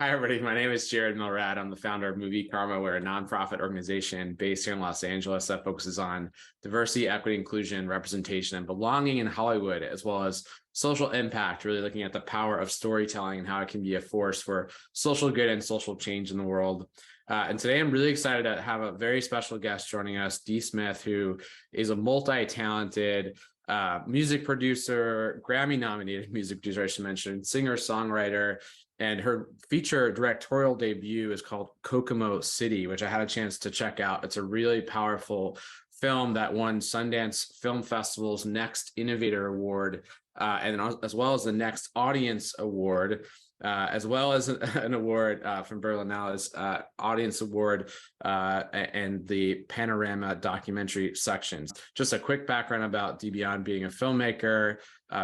Hi, everybody. My name is Jared Milrad. I'm the founder of Movie Karma. We're a nonprofit organization based here in Los Angeles that focuses on diversity, equity, inclusion, representation, and belonging in Hollywood, as well as social impact, really looking at the power of storytelling and how it can be a force for social good and social change in the world. And today I'm really excited to have a very special guest joining us, Dee Smith, who is a multi-talented music producer, Grammy-nominated music producer, I should mention, singer, songwriter, and her feature directorial debut is called KOKOMO City, which I had a chance to check out. It's a really powerful film that won Sundance Film Festival's Next Innovator Award, and as well as the Next Audience Award, as well as an award from Berlinale's Audience Award and the Panorama Documentary sections. Just a quick background about Dee beyond being a filmmaker.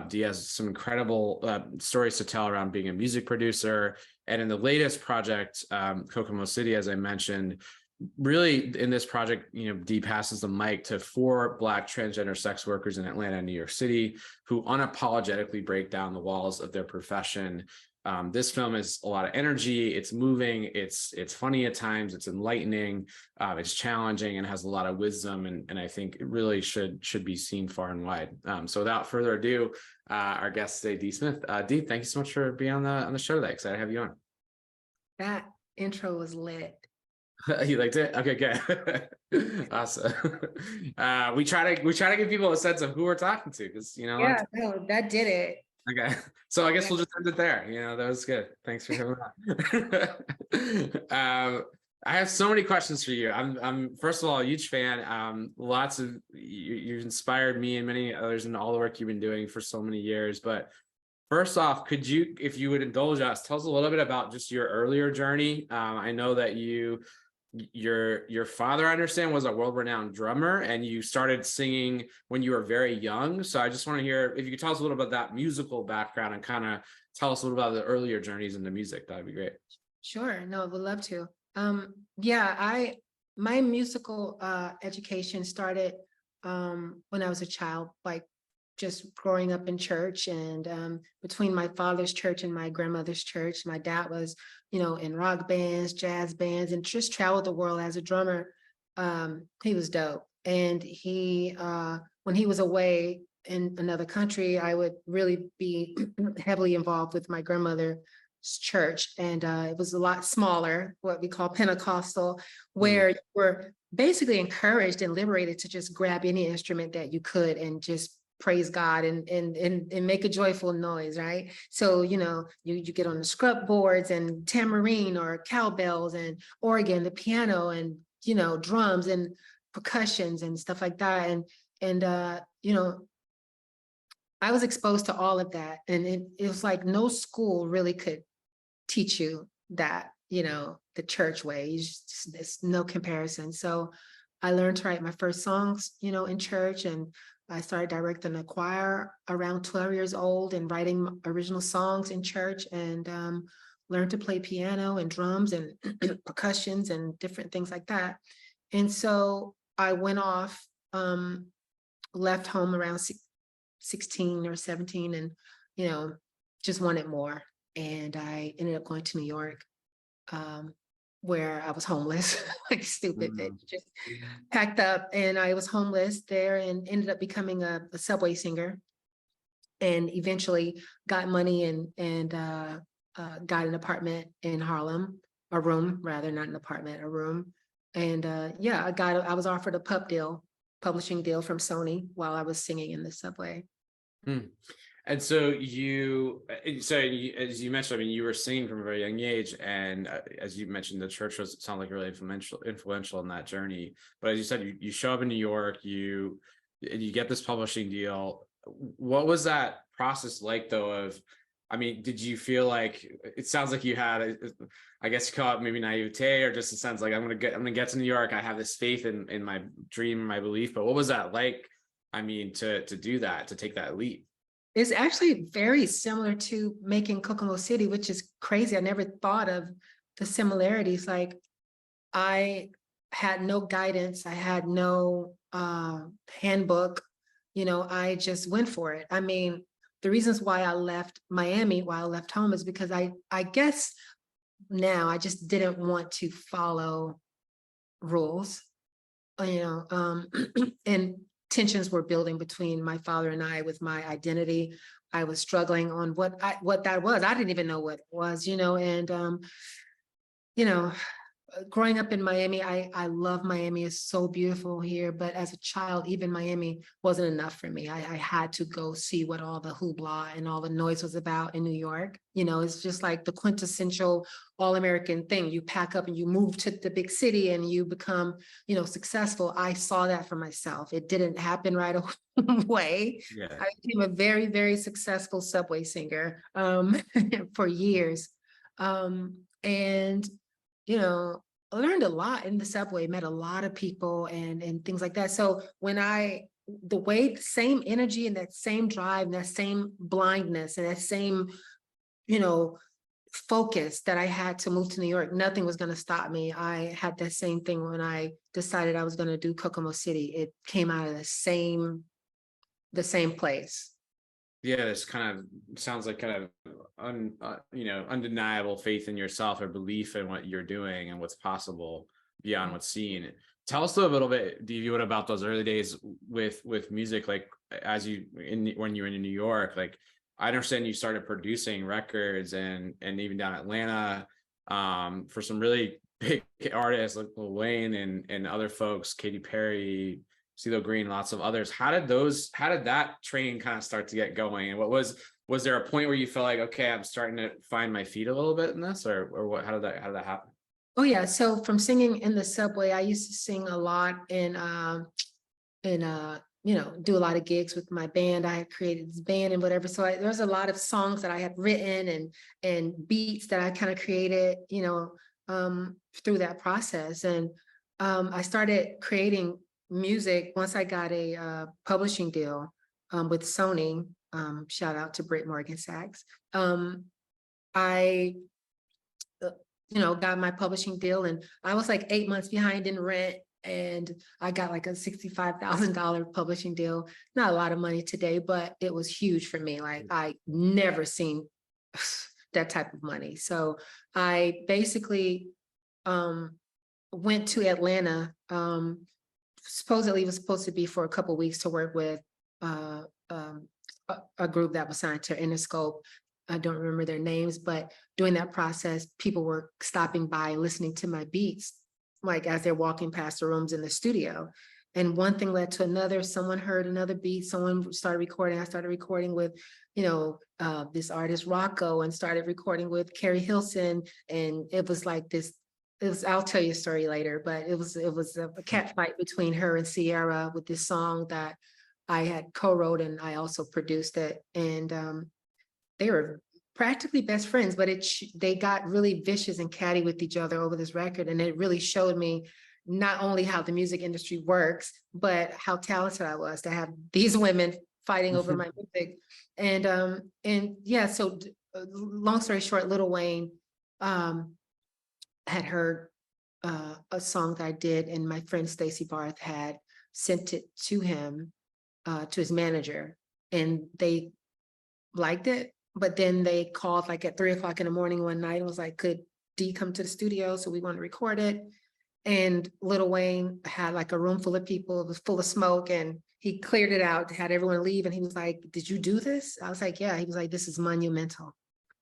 Dee has some incredible stories to tell around being a music producer. And in the latest project, KOKOMO City, as I mentioned, really in this project, Dee passes the mic to 4 Black transgender sex workers in Atlanta and New York City who unapologetically break down the walls of their profession. This film is a lot of energy. It's moving. It's funny at times. It's enlightening. It's challenging and has a lot of wisdom. And I think it really should be seen far and wide. So without further ado, our guest today, Dee Smith. Dee, thank you so much for being on the show today. Excited to have you on. That intro was lit. You liked it? Okay, good. Awesome. We try to give people a sense of who we're talking to, because Yeah, no, that did it. Okay, so I guess we'll just end it there. That was good. Thanks for coming on. I have so many questions for you. I'm first of all a huge fan. Lots of you've inspired me and many others in all the work you've been doing for so many years. But first off, could you, if you would indulge us, tell us a little bit about just your earlier journey? I know that your father, I understand, was a world-renowned drummer, and you started singing when you were very young. So I just want to hear if you could tell us a little about that musical background and kind of tell us a little about the earlier journeys into music. That'd be great. Sure. No, would love to. My musical education started when I was a child, like just growing up in church, and between my father's church and my grandmother's church. My dad was, in rock bands, jazz bands, and just traveled the world as a drummer. He was dope. And when he was away in another country, I would really be heavily involved with my grandmother's church. And it was a lot smaller, what we call Pentecostal, where you were basically encouraged and liberated to just grab any instrument that you could and just praise God and make a joyful noise, right? So, you get on the scrub boards and tambourine or cowbells and organ, the piano, and, drums and percussions and stuff like that. And I was exposed to all of that. And it was like no school really could teach you that, the church way. There's no comparison. So I learned to write my first songs, in church, and I started directing a choir around 12 years old and writing original songs in church, and learned to play piano and drums and percussions and different things like that. And so I went off, left home around 16 or 17, and, just wanted more. And I ended up going to New York, where I was homeless, like stupid, just packed up, and I was homeless there and ended up becoming a subway singer, and eventually got money and got an apartment in Harlem, a room rather, not an apartment, a room. And I was offered a publishing deal from Sony while I was singing in the subway. And so as you mentioned, you were singing from a very young age, and as you mentioned, the church sounded like really influential in that journey. But as you said, you show up in New York, you get this publishing deal. What was that process like, though? Did you feel like, it sounds like you had, I guess you call it maybe naivete, or just a sense like I'm gonna get to New York. I have this faith in my dream, my belief. But what was that like? To do that, to take that leap. It's actually very similar to making KOKOMO City, which is crazy. I never thought of the similarities. Like, I had no guidance. I had no handbook. I just went for it. The reasons why I left Miami, why I left home, is because I guess now. I just didn't want to follow rules, and tensions were building between my father and I with my identity. I was struggling on what that was. I didn't even know what it was, and you know, growing up in Miami, I love Miami. It's so beautiful here. But as a child, even Miami wasn't enough for me. I had to go see what all the hoopla and all the noise was about in New York. It's just like the quintessential all-American thing. You pack up and you move to the big city and you become, successful. I saw that for myself. It didn't happen right away. Yeah. I became a very, very successful subway singer for years. And I learned a lot in the subway, met a lot of people and things like that. So when the same energy and that same drive, and that same blindness and that same, focus that I had to move to New York, nothing was going to stop me. I had that same thing when I decided I was going to do KOKOMO City. It came out of the same place. Yeah, this kind of sounds like kind of undeniable faith in yourself or belief in what you're doing and what's possible beyond what's seen. Tell us a little bit, Devi, about those early days with music, like when you were in New York. Like, I understand you started producing records and even down Atlanta for some really big artists like Lil Wayne and other folks, Katy Perry, CeeLo Green, lots of others. How did that train kind of start to get going? And was there a point where you felt like, okay, I'm starting to find my feet a little bit in this, or what? How did that happen? Oh yeah. So from singing in the subway, I used to sing a lot and do a lot of gigs with my band. I had created this band and whatever. So there's a lot of songs that I had written and beats that I kind of created, through that process. And I started creating music once I got a publishing deal with Sony. Shout out to Britt Morgan Sachs. I got my publishing deal, and I was like 8 months behind in rent, and I got like a $65,000 publishing deal. Not a lot of money today, but it was huge for me. Like, I never seen that type of money. So I basically went to Atlanta. Supposedly it was supposed to be for a couple of weeks to work with a group that was signed to Interscope. I don't remember their names, but during that process, people were stopping by, listening to my beats, like as they're walking past the rooms in the studio. And one thing led to another. Someone heard another beat, someone started recording. I started recording with, this artist Rocco, and started recording with Carrie Hilson. And it was like this, I'll tell you a story later, but it was a cat fight between her and Sierra with this song that I had co-wrote, and I also produced it. And they were practically best friends, but they got really vicious and catty with each other over this record. And it really showed me not only how the music industry works, but how talented I was to have these women fighting over my music. And yeah, so long story short, Lil Wayne had heard a song that I did, and my friend Stacey Barth had sent it to him, to his manager, and they liked it. But then they called like at 3 o'clock in the morning one night and was like, could D come to the studio? So we want to record it. And Lil Wayne had like a room full of people. It was full of smoke, and he cleared it out, had everyone leave. And he was like, did you do this? I was like, yeah. He was like, this is monumental.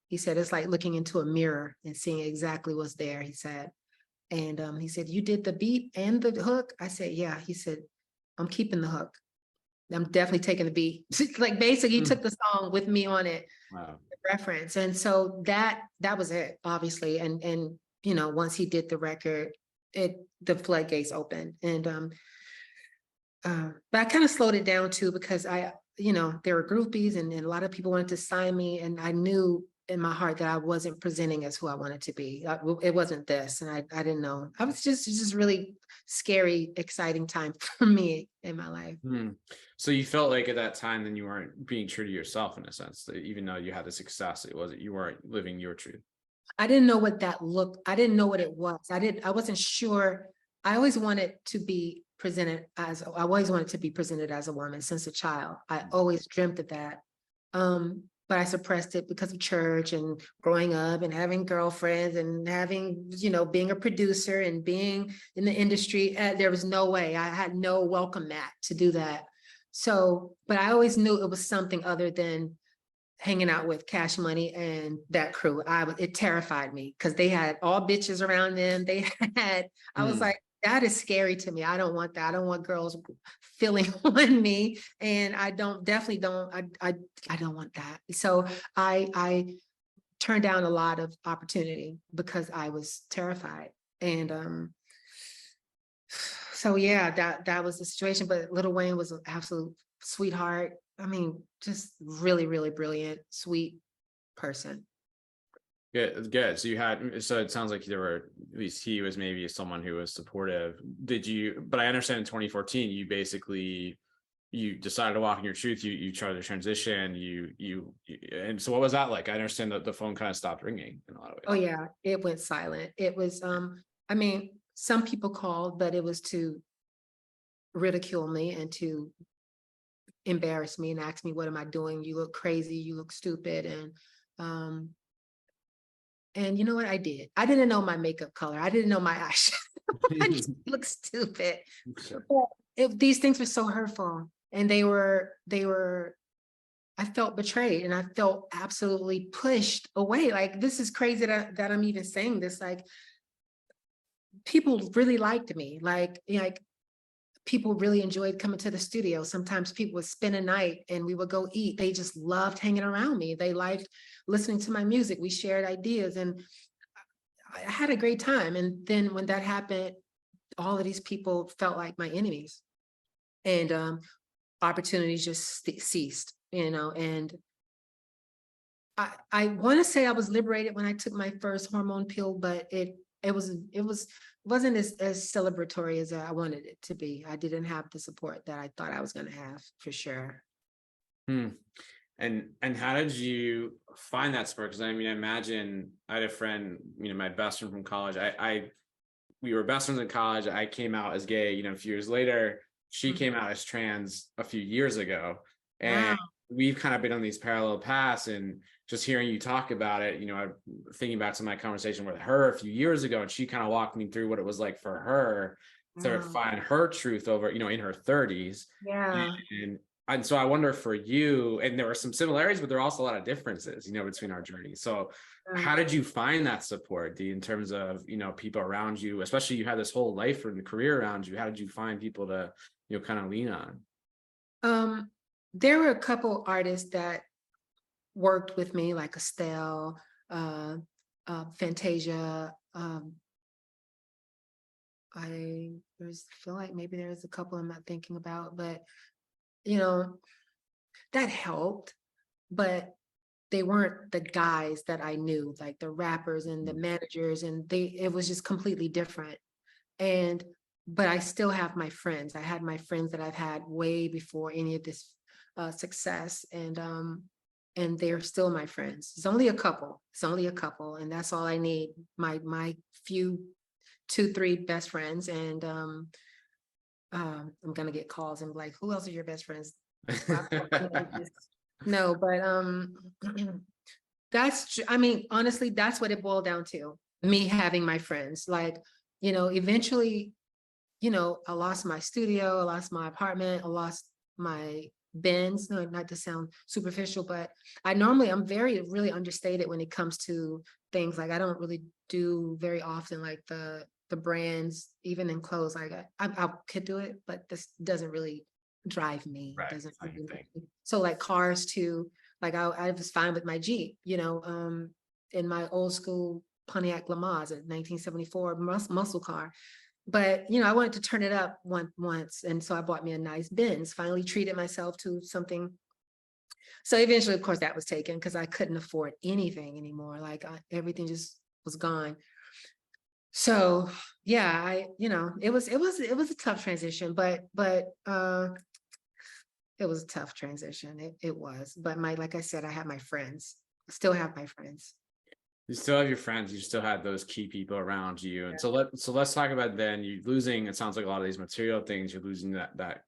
He said, it's like looking into a mirror and seeing exactly what's there, he said. And he said, you did the beat and the hook? I said, yeah. He said, I'm keeping the hook. I'm definitely taking the beat. Like, basically, he took the song with me on it. Wow. Reference. And so that was it, obviously. And once he did the record, the floodgates opened. And but I kind of slowed it down too, because there were groupies and a lot of people wanted to sign me, and I knew in my heart that I wasn't presenting as who I wanted to be. It wasn't this, and I didn't know. I was just really scary, exciting time for me in my life. So you felt like at that time, then you weren't being true to yourself in a sense, that even though you had the success, you weren't living your truth. I didn't know what that looked. I didn't know what it was. I wasn't sure. I always wanted to be presented as a woman since a child. I always dreamt of that. but I suppressed it because of church and growing up and having girlfriends and having, being a producer and being in the industry. There was no way. I had no welcome mat to do that. So, but I always knew it was something other than hanging out with Cash Money and that crew. It terrified me because they had all bitches around them. I was like, that is scary to me. I don't want that. I don't want girls feeling on me. And I definitely don't want that. So I turned down a lot of opportunity because I was terrified. And so yeah, that was the situation. But Lil Wayne was an absolute sweetheart. I mean, just really, really brilliant, sweet person. Good. So it sounds like there were, at least he was maybe someone who was supportive. But I understand in 2014, you decided to walk in your truth, you tried to transition, and so what was that like? I understand that the phone kind of stopped ringing in a lot of ways. Oh yeah, it went silent. It was, I mean, some people called, but it was to ridicule me and to embarrass me and ask me, what am I doing? You look crazy, you look stupid. And you know what I did? I didn't know my makeup color. I didn't know my eyeshadow. I just looked stupid. These things were so hurtful, and they were, I felt betrayed and I felt absolutely pushed away. Like, this is crazy that I'm even saying this. Like, people really liked me. Like people really enjoyed coming to the studio. Sometimes people would spend a night and we would go eat. They just loved hanging around me. They liked listening to my music. We shared ideas and I had a great time. And then when that happened, all of these people felt like my enemies, and opportunities just ceased, and I want to say I was liberated when I took my first hormone pill, but it wasn't as celebratory as I wanted it to be. I didn't have the support that I thought I was going to have, for sure. And how did you find that support? Because I mean, I imagine I had a friend, my best friend from college. We were best friends in college. I came out as gay, a few years later. She came out as trans a few years ago. And we've kind of been on these parallel paths, and just hearing you talk about it, I'm thinking back to my conversation with her a few years ago, and she kind of walked me through what it was like for her to find her truth over, in her 30s. Yeah. And so I wonder for you, and there were some similarities, but there are also a lot of differences, between our journeys. So how did you find that support, in terms of, people around you, especially you had this whole life and career around you? How did you find people to, kind of lean on? There were a couple artists that worked with me, like Estelle, Fantasia. I feel like maybe there's a couple I'm not thinking about, but that helped, but they weren't the guys that I knew, like the rappers and the managers, and it was just completely different. But I still have my friends. I had my friends that I've had way before any of this success, and they're still my friends. It's only a couple. And that's all I need. My few 2-3 best friends, and I'm gonna get calls and be like, who else are your best friends? No, but I mean, honestly, that's what it boiled down to. Me having my friends. Like, eventually, I lost my studio, I lost my apartment, I lost my Benz. No, not to sound superficial, but I'm very really understated when it comes to things. Like, I don't really do very often, like the brands, even in clothes. Like I could do it, but this doesn't really drive me. Right. Doesn't really so like cars too. Like I was fine with my Jeep, in my old school Pontiac Lamaze, a 1974 muscle car. But I wanted to turn it up once, and so I bought me a nice Benz. Finally treated myself to something. So eventually, of course, that was taken because I couldn't afford anything anymore. Like everything just was gone. So yeah, it was a tough transition, but it was a tough transition. It was, but like I said, I had my friends. I still have my friends. You still have your friends. You still had those key people around you. And so let's talk about then you losing. It sounds like a lot of these material things. You're losing that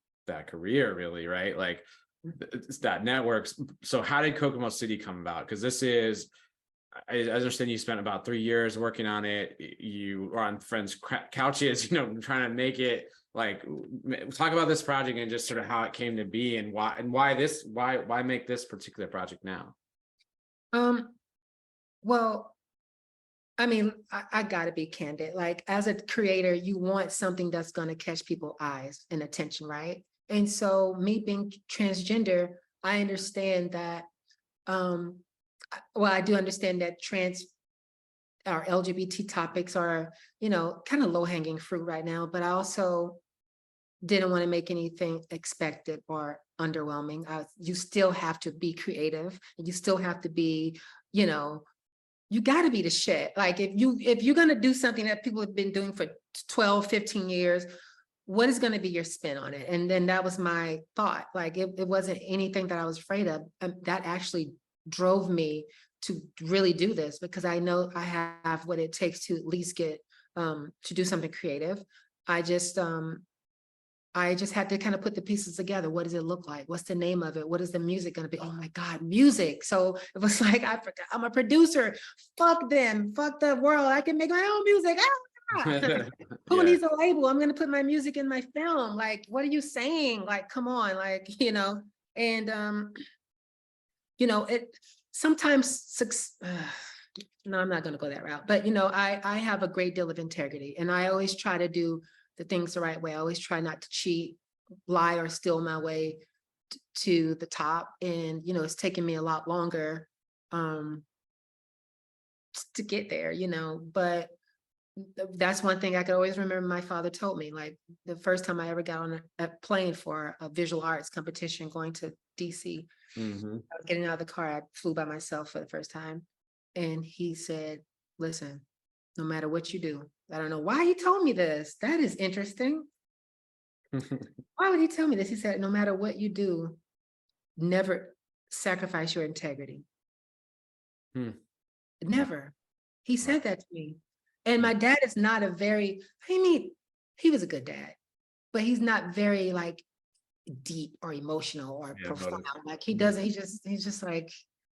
career, really, right? Like, it's that networks. So how did Kokomo City come about? Because this is, I understand you spent about 3 years working on it. You were on friends' couches, trying to make it. Like, talk about this project and just sort of how it came to be, and why make this particular project now? Well, I mean, I gotta be candid. Like, as a creator, you want something that's gonna catch people's eyes and attention, right? And so me being transgender, I understand that, well, I do understand that our LGBT topics are, kind of low-hanging fruit right now, but I also didn't want to make anything expected or underwhelming. You still have to be creative, and you still have to be, you got to be the shit. Like, if you're going to do something that people have been doing for 12, 15 years, what is going to be your spin on it? And then that was my thought. Like, it wasn't anything that I was afraid of. That actually drove me to really do this, because I know I have what it takes to at least get to do something creative. I just had to kind of put the pieces together. What does it look like? What's the name of it? What is the music going to be? Oh my God, music. So it was like, I forgot, I'm a producer. Fuck them. Fuck the world. I can make my own music. Who needs a label? I'm going to put my music in my film. Like, what are you saying? Like, come on. Like, and, it sometimes, no, I'm not going to go that route, but, I have a great deal of integrity, and I always try to do the things the right way. I always try not to cheat, lie, or steal my way to the top. And, it's taken me a lot longer to get there, but that's one thing I could always remember my father told me. Like, the first time I ever got on a plane for a visual arts competition going to DC, I was getting out of the car, I flew by myself for the first time. And he said, listen, no matter what you do, I don't know why he told me this. That is interesting. Why would he tell me this? He said, no matter what you do, never sacrifice your integrity. Never. He said that to me. And my dad is not he was a good dad, but he's not very like deep or emotional or profound. Like, he doesn't, he's just like,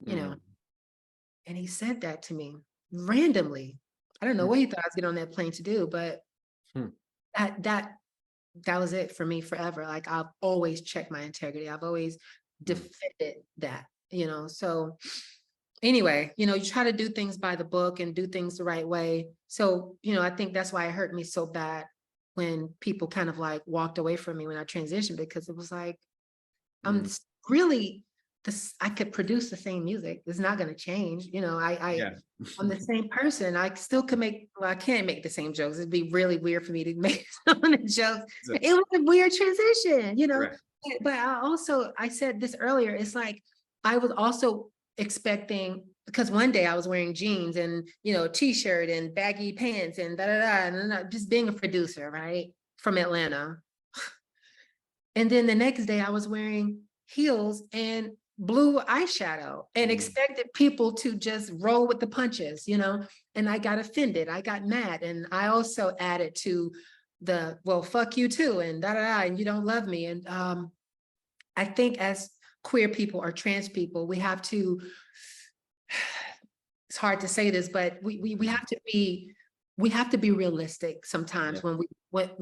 and he said that to me randomly. I don't know what he thought I was getting on that plane to do, but that was it for me forever. Like, I've always checked my integrity. I've always defended that, so anyway, you try to do things by the book and do things the right way. So, I think that's why it hurt me so bad when people kind of like walked away from me when I transitioned, because it was like, I'm really I could produce the same music. It's not going to change. I'm the same person. I still could I can't make the same jokes. It'd be really weird for me to make some of the jokes. It was a weird transition, Right. But I said this earlier, it's like, I was also expecting, because one day I was wearing jeans and, t-shirt and baggy pants and and just being a producer, right? From Atlanta. And then the next day I was wearing heels and blue eyeshadow and expected people to just roll with the punches, and I got offended. I got mad. And I also added to well, fuck you too. And and you don't love me. And I think as queer people or trans people, we have to, it's hard to say this, but we have to be realistic sometimes when what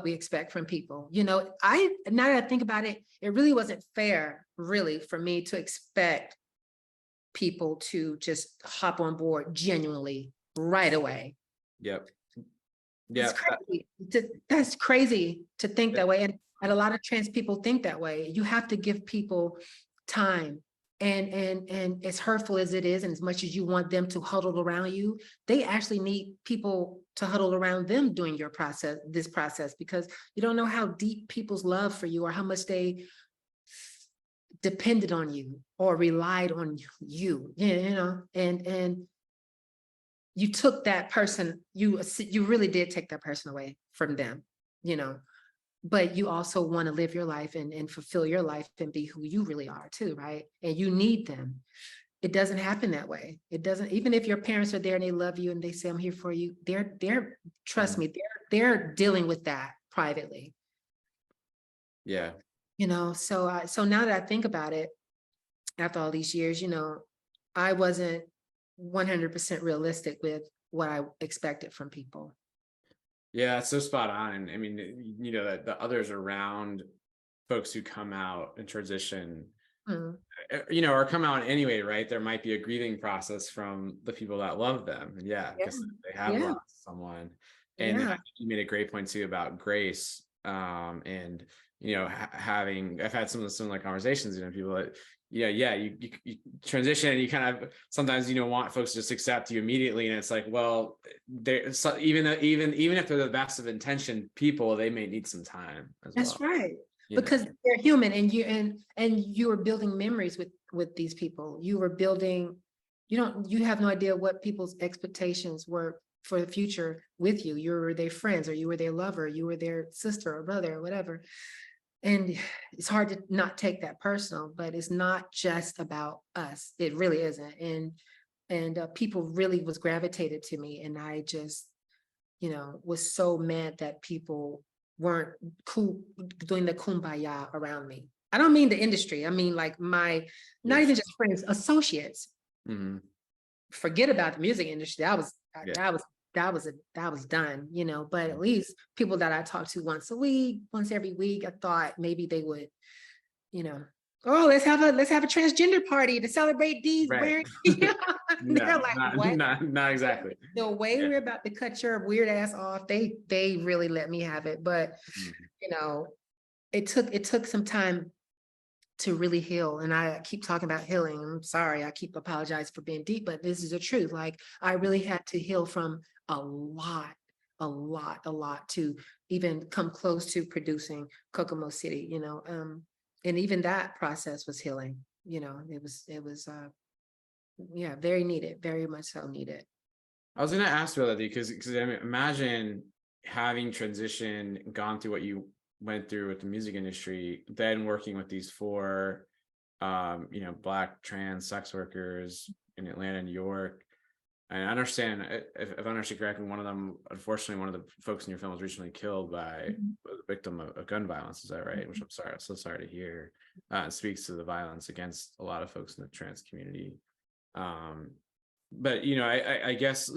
we expect from people. Now that I think about it, it really wasn't fair, really, for me to expect people to just hop on board genuinely right away. Yep. That's crazy to think that way. And a lot of trans people think that way. You have to give people time. And as hurtful as it is, and as much as you want them to huddle around you, they actually need people to huddle around them during this process, because you don't know how deep people's love for you or how much they depended on you or relied on you, and you took that person, you really did take that person away from them, but you also want to live your life and fulfill your life and be who you really are too, right? And you need them. It doesn't happen that way. It doesn't, even if your parents are there and they love you and they say, I'm here for you, they're trust me, they're dealing with that privately. Yeah. So now that I think about it, after all these years, I wasn't 100% realistic with what I expected from people. Yeah, it's so spot on. I mean, that the others around folks who come out and transition, Mm, or come out anyway, right? There might be a grieving process from the people that love them. And yeah, yeah, because they have yeah, lost someone. And then yeah, you made a great point too about grace. And having I've had some of the similar conversations, people that you transition and you kind of sometimes want folks to just accept you immediately, and it's like, well, they're so, even if they're the best of intention people, they may need some time as that's well. right. Because they're human, and you are building memories with these people. You have no idea what people's expectations were for the future with you. You were their friends, or you were their lover, you were their sister or brother or whatever. And it's hard to not take that personal, but it's not just about us. It really isn't. And people really was gravitated to me, and I just, was so mad that people weren't cool doing the kumbaya around me. I don't mean the industry. I mean like not even just friends, associates. Mm-hmm. Forget about the music industry. Yeah. That was done, but at least people that I talked to once every week, I thought maybe they would, oh, let's have a transgender party to celebrate these Right. wearing. No, They're like, what? not exactly. The way Yeah. we're about to cut your weird ass off, they really let me have it. But Mhm. it took some time to really heal. And I keep talking about healing. I'm sorry, I keep apologizing for being deep, but this is the truth. Like, I really had to heal from a lot to even come close to producing Kokomo City, and even that process was healing. It was yeah, very needed, very much so needed. I was going to ask about that because I mean, imagine having transitioned, gone through what you went through with the music industry, then working with these four, Black trans sex workers in Atlanta, New York. And I understand, if I understand correctly, unfortunately, one of the folks in your film was recently killed by a victim of gun violence. Is that right? Which I'm so sorry to hear. It speaks to the violence against a lot of folks in the trans community. But I guess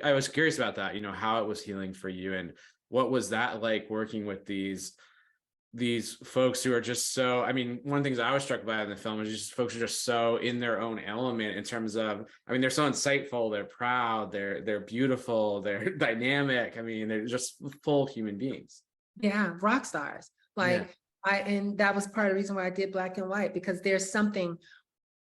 I was curious about that, how it was healing for you, and what was that like working with these folks who are just so, I mean, one of the things I was struck by in the film is just folks are just so in their own element in terms of, I mean, they're so insightful, they're proud, they're beautiful, they're dynamic. I mean, they're just full human beings. Yeah, rock stars. Yeah. Like, and that was part of the reason why I did Black and White, because there's something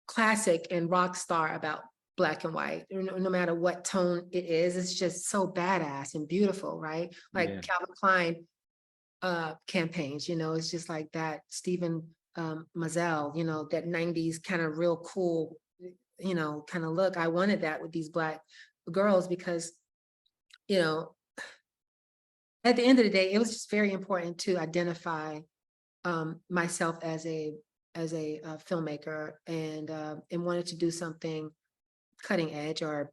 classic and rock star about Black and White. No matter what tone it is, it's just so badass and beautiful, right? Like Yeah. Calvin Klein campaigns, it's just like that. Stephen Mazel, that 90s kind of real cool, kind of look. I wanted that with these Black girls because, at the end of the day, it was just very important to identify myself as a filmmaker, and wanted to do something cutting edge or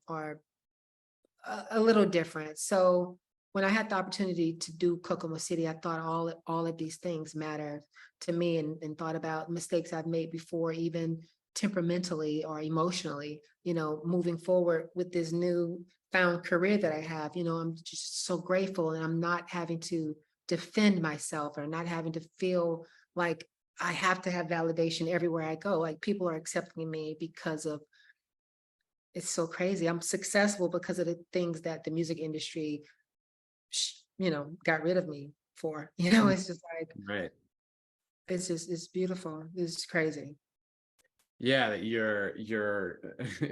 a little different. So when I had the opportunity to do Kokomo City, I thought all of these things matter to me, and thought about mistakes I've made before, even temperamentally or emotionally, moving forward with this new found career that I have. I'm just so grateful, and I'm not having to defend myself, or not having to feel like I have to have validation everywhere I go. Like, people are accepting me because of, it's so crazy. I'm successful because of the things that the music industry, got rid of me for. It's just like, Right. it's beautiful. It's crazy. Yeah, that you're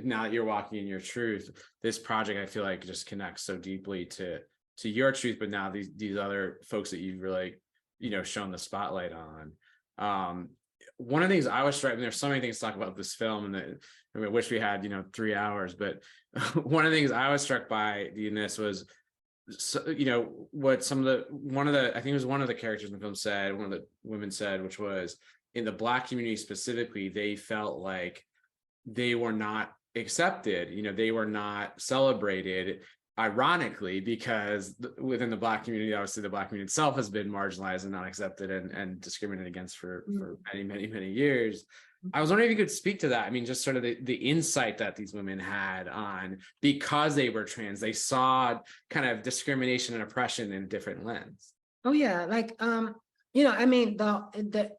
now that you're walking in your truth, this project I feel like just connects so deeply to your truth, but now these other folks that you've really, shown the spotlight on. One of the things I was struck, and there's so many things to talk about this film, and that I wish we had 3 hours, but one of the things I was struck by in this was, so, what I think it was one of the characters in the film said, one of the women said, which was, in the Black community specifically, they felt like they were not accepted, they were not celebrated, ironically, because within the Black community, obviously the Black community itself has been marginalized and not accepted and discriminated against for many years. I was wondering if you could speak to that. I mean, just sort of the insight that these women had on, because they were trans, they saw kind of discrimination and oppression in a different lens. Oh yeah, like I mean, the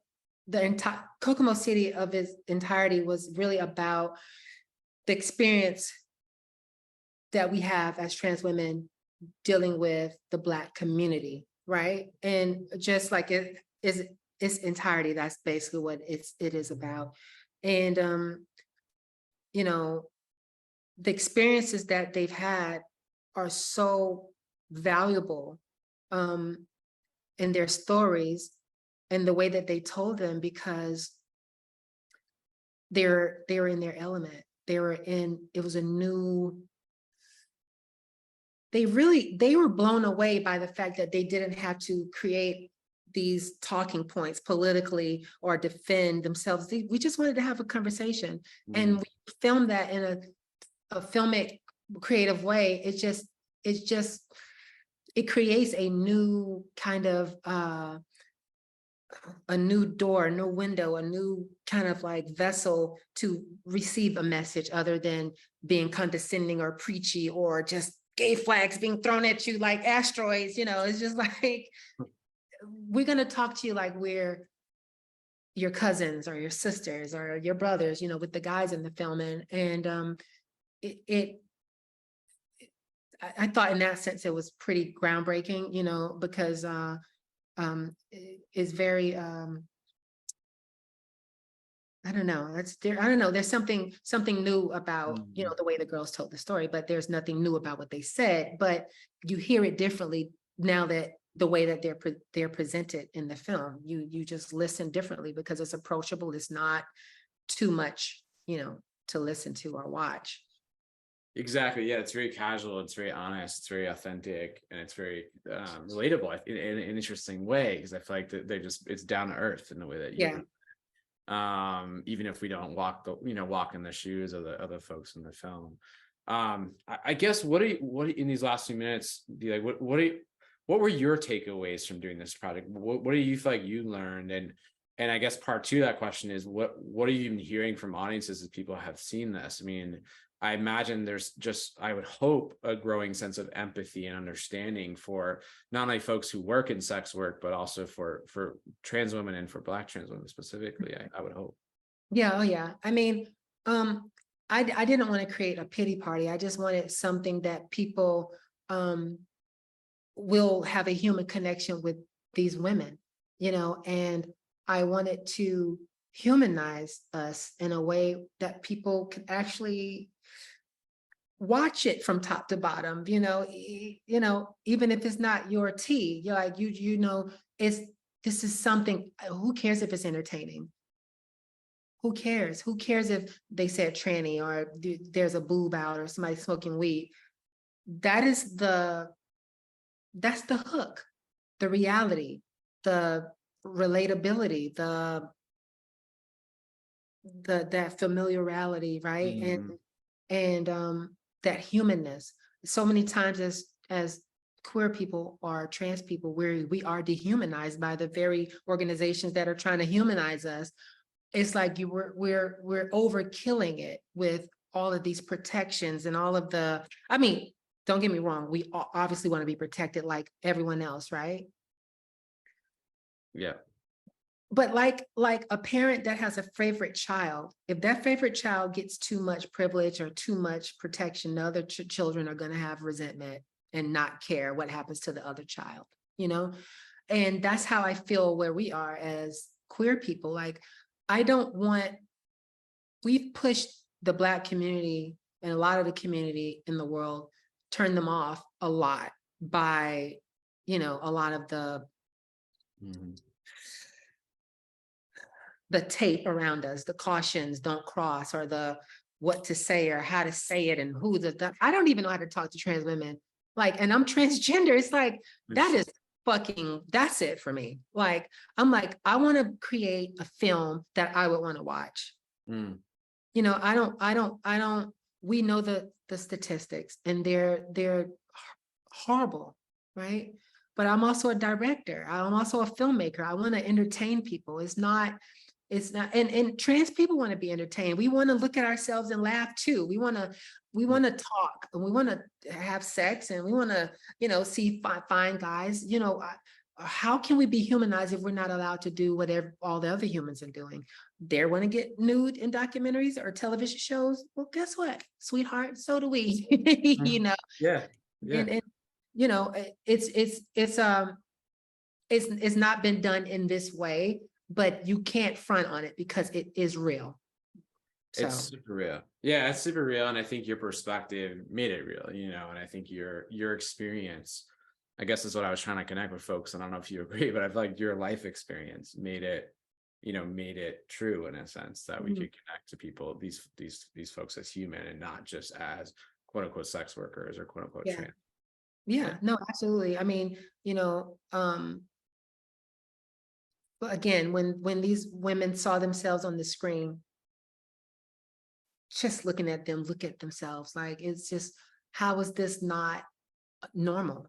entire Kokomo City of its entirety was really about the experience that we have as trans women dealing with the Black community, right? And just like it is its entirety, that's basically what it is about. And the experiences that they've had are so valuable in their stories and the way that they told them, because they were in their element. It was a new, they were blown away by the fact that they didn't have to create these talking points politically or defend themselves. We just wanted to have a conversation. And we filmed that in a filmic, creative way. It creates a new kind of a new door, no window, a new kind of like vessel to receive a message, other than being condescending or preachy or just gay flags being thrown at you like asteroids. It's just like, we're going to talk to you like we're your cousins or your sisters or your brothers, with the guys in the film. And I thought in that sense it was pretty groundbreaking, because it's very I don't know. I don't know. There's something new about, the way the girls told the story, but there's nothing new about what they said. But you hear it differently now, that the way that they're presented in the film, you just listen differently because it's approachable. It's not too much, to listen to or watch. Exactly. Yeah, it's very casual. It's very honest. It's very authentic, and it's very relatable in an interesting way, because I feel like it's down to earth in the way that you. Even if we don't walk in the shoes of the other folks in the film. I guess what in these last few minutes, what were your takeaways from doing this project? What do you feel like you learned? And I guess part two of that question is, what are you even hearing from audiences as people have seen this? I mean, I imagine there's I would hope, a growing sense of empathy and understanding for not only folks who work in sex work, but also for trans women and for Black trans women specifically, I would hope. Yeah. Oh yeah. I mean, I didn't want to create a pity party. I just wanted something that people will have a human connection with these women, and I wanted to humanize us in a way that people can actually watch it from top to bottom, even if it's not your tea, you're like, this is something. Who cares if it's entertaining? Who cares? Who cares if they said tranny or there's a boob out or somebody smoking weed? That's the hook, the reality, the relatability, that familiarity, right? And that humanness. So many times as queer people or trans people, we are dehumanized by the very organizations that are trying to humanize us. It's like we're overkilling it with all of these protections and all of I mean, don't get me wrong, we obviously want to be protected like everyone else, right? Yeah. But like a parent that has a favorite child, if that favorite child gets too much privilege or too much protection, the other children are going to have resentment and not care what happens to the other child, And that's how I feel where we are as queer people. Like, we've pushed the Black community and a lot of the community in the world, turned them off a lot by, a lot of the tape around us, the cautions, don't cross, or the what to say or how to say it, and who I don't even know how to talk to trans women. Like, and I'm transgender. It's like, that's it for me. Like, I'm like, I want to create a film that I would want to watch. I don't, we know the statistics, and they're horrible, right? But I'm also a director. I'm also a filmmaker. I want to entertain people. It's not, and trans people want to be entertained. We want to look at ourselves and laugh too. We want to talk, and we want to have sex, and we want to, see fine guys. How can we be humanized if we're not allowed to do whatever all the other humans are doing? They want to get nude in documentaries or television shows. Well, guess what, sweetheart? So do we. Yeah. Yeah. And it's not been done in this way, but you can't front on it because it is real. It's super real. Yeah, it's super real. And I think your perspective made it real, and I think your experience, I guess, is what I was trying to connect with folks. And I don't know if you agree, but I feel like your life experience made it true in a sense that we could connect to people, these folks as human and not just as quote unquote sex workers or quote unquote trans. Yeah, no, absolutely. I mean, but again, when these women saw themselves on the screen, just looking at them, look at themselves, like, it's just, how is this not normal?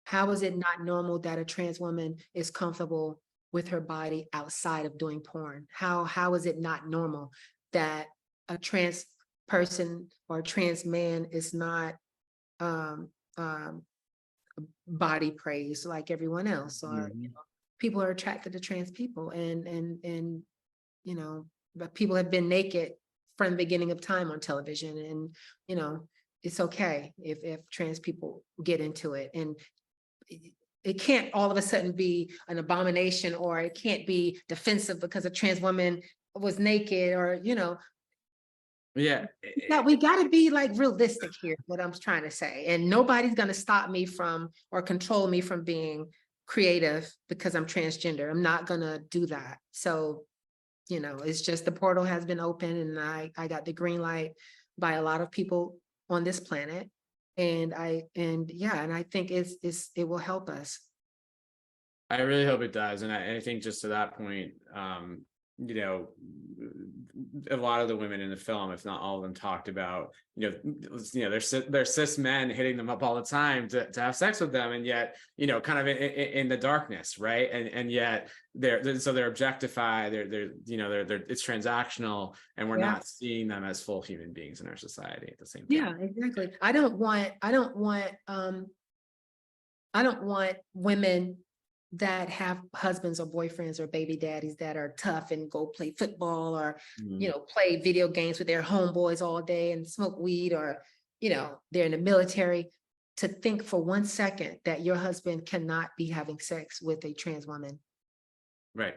How is it not normal that a trans woman is comfortable with her body outside of doing porn? How is it not normal that a trans person or a trans man is not body praise like everyone else, or people are attracted to trans people, and but people have been naked from the beginning of time on television, and it's okay if trans people get into it, and it can't all of a sudden be an abomination, or it can't be defensive because a trans woman was naked, or Yeah. we got to be like realistic here, what I'm trying to say. And nobody's going to stop me from or control me from being creative because I'm transgender. I'm not going to do that. So, it's just the portal has been open, and I got the green light by a lot of people on this planet. And I think it will help us. I really hope it does. And I think just to that point, a lot of the women in the film, if not all of them, talked about, there's cis men hitting them up all the time to have sex with them. And yet, kind of in the darkness, right? And yet they're objectified, it's transactional, and we're not seeing them as full human beings in our society at the same time. Yeah, exactly. I don't want women that have husbands or boyfriends or baby daddies that are tough and go play football, or play video games with their homeboys all day and smoke weed, or they're in the military, to think for 1 second that your husband cannot be having sex with a trans woman. Right.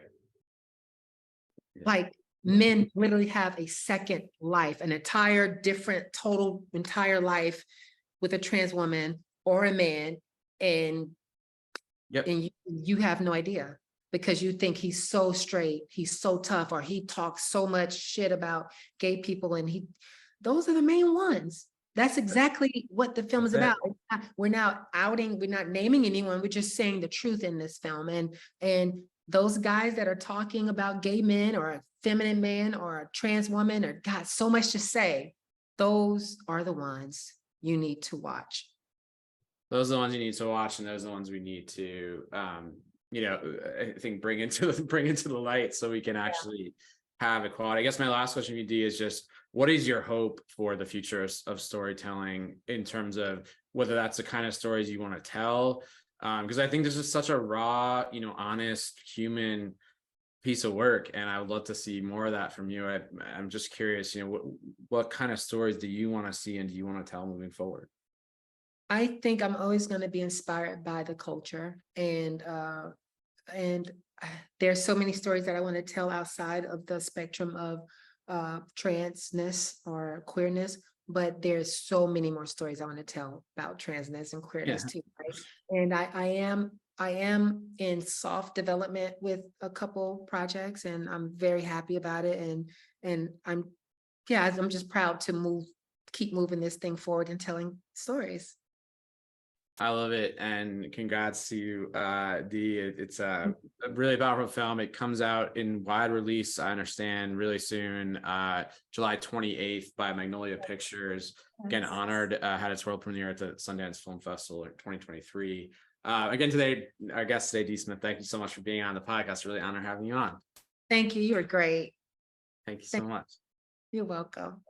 Yeah. Like, men literally have a second life, an entire different total entire life with a trans woman or a man, and and you have no idea because you think he's so straight, he's so tough, or he talks so much shit about gay people, and those are the main ones. That's exactly what the film is about. We're not outing, we're not naming anyone, we're just saying the truth in this film. And those guys that are talking about gay men or a feminine man or a trans woman or got so much to say, those are the ones you need to watch. Those are the ones you need to watch, and those are the ones we need to, I think bring into the light so we can actually have equality. I guess my last question to you, Dee, is just, what is your hope for the future of storytelling in terms of whether that's the kind of stories you want to tell? Because I think this is such a raw, honest, human piece of work, and I would love to see more of that from you. I'm just curious, what kind of stories do you want to see and do you want to tell moving forward? I think I'm always going to be inspired by the culture, and there's so many stories that I want to tell outside of the spectrum of transness or queerness, but there's so many more stories I want to tell about transness and queerness too, right? And I am in soft development with a couple projects, and I'm very happy about it, and I'm just proud to keep moving this thing forward and telling stories. I love it, and congrats to Dee. It's a really powerful film. It comes out in wide release, I understand, really soon, July 28th by Magnolia Pictures. Again, honored, had its world premiere at the Sundance Film Festival in 2023. Again, today, our guest today, Dee Smith, thank you so much for being on the podcast. Really honor having you on. Thank you. You were great. Thank you so much. You're welcome.